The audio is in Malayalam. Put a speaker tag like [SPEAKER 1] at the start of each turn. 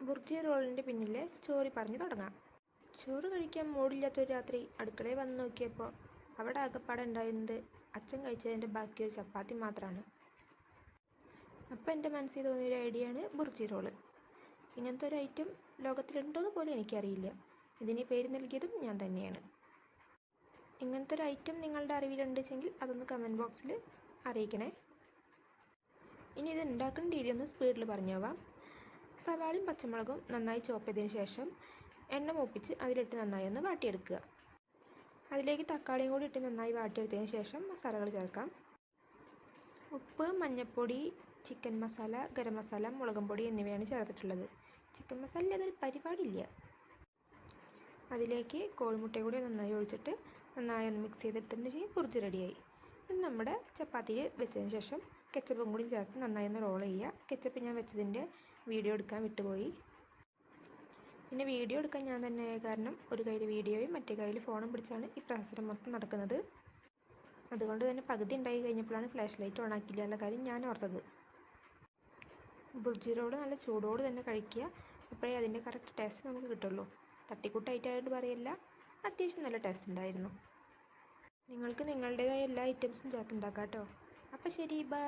[SPEAKER 1] ബുർജി റോളിൻ്റെ പിന്നിലെ സ്റ്റോറി പറഞ്ഞു തുടങ്ങാം. ചോറ് കഴിക്കാൻ മൂടില്ലാത്തൊരു രാത്രി അടുക്കളയിൽ വന്ന് നോക്കിയപ്പോൾ അവിടെ ആകപ്പാടെ ഉണ്ടായിരുന്നത് അച്ഛൻ കഴിച്ചതിൻ്റെ ബാക്കി ഒരു ചപ്പാത്തി മാത്രമാണ്. അപ്പം എൻ്റെ മനസ്സിൽ തോന്നിയൊരു ഐഡിയയാണ് ബുർജി റോള്. ഇങ്ങനത്തെ ഒരു ഐറ്റം ലോകത്തിലുണ്ടോയെന്ന് പോലും എനിക്കറിയില്ല. ഇതിന് പേര് നൽകിയതും ഞാൻ തന്നെയാണ്. ഇങ്ങനത്തെ ഒരു ഐറ്റം നിങ്ങളുടെ അറിവിലുണ്ടെങ്കിൽ അതൊന്ന് കമൻറ്റ് ബോക്സിൽ അറിയിക്കണേ. ഇനി ഇത് ഉണ്ടാക്കുന്ന രീതി ഒന്ന് സ്പീഡിൽ പറഞ്ഞു പോവാം. സവാളയും പച്ചമുളകും നന്നായി ചോപ്പ് ചെയ്തതിന് ശേഷം എണ്ണ മൂപ്പിച്ച് അതിലിട്ട് നന്നായി ഒന്ന് വാട്ടിയെടുക്കുക. അതിലേക്ക് തക്കാളിയും കൂടി ഇട്ട് നന്നായി വാട്ടിയെടുത്തതിന് ശേഷം മസാലകൾ ചേർക്കാം. ഉപ്പ്, മഞ്ഞൾപ്പൊടി, ചിക്കൻ മസാല, ഗരം മസാല, മുളകും പൊടി എന്നിവയാണ് ചേർത്തിട്ടുള്ളത്. ചിക്കൻ മസാല അതൊരു പരിപാടിയില്ല. അതിലേക്ക് കോഴിമുട്ട കൂടി നന്നായി ഒഴിച്ചിട്ട് നന്നായി ഒന്ന് മിക്സ് ചെയ്തിട്ടതിന് ശേഷം ബുർജി റെഡിയായി. ഇത് നമ്മുടെ ചപ്പാത്തിയിൽ വെച്ചതിന് ശേഷം കെച്ചപ്പും കൂടി ചേർത്ത് നന്നായി ഒന്ന് റോൾ ചെയ്യുക. കെച്ചപ്പ് ഞാൻ വെച്ചതിൻ്റെ വീഡിയോ എടുക്കാൻ വിട്ടുപോയി. പിന്നെ വീഡിയോ എടുക്കാൻ ഞാൻ തന്നെ കാരണം ഒരു കയ്യിൽ വീഡിയോയും മറ്റേ കയ്യിൽ ഫോണും പിടിച്ചാണ് ഈ പ്രഹസനം മൊത്തം നടക്കുന്നത്. അതുകൊണ്ട് തന്നെ പകുതി ഉണ്ടായി കഴിഞ്ഞപ്പോഴാണ് ഫ്ലാഷ് ലൈറ്റ് ഓൺ ആക്കിയില്ല കാര്യം ഞാൻ ഓർത്തത്. ബുർജി റോള് നല്ല ചൂടോട് തന്നെ കഴിക്കുക. അപ്പോഴേ അതിൻ്റെ കറക്റ്റ് ടേസ്റ്റ് നമുക്ക് കിട്ടുള്ളൂ. തട്ടിക്കൂട്ടായിട്ടായിട്ട് പറയില്ല, അത്യാവശ്യം നല്ല ടേസ്റ്റ് ഉണ്ടായിരുന്നു. നിങ്ങൾക്ക് നിങ്ങളുടേതായ എല്ലാ ഐറ്റംസും ചേർത്തുണ്ടാക്കാം കേട്ടോ. അപ്പോൾ ശരി, ബൈ.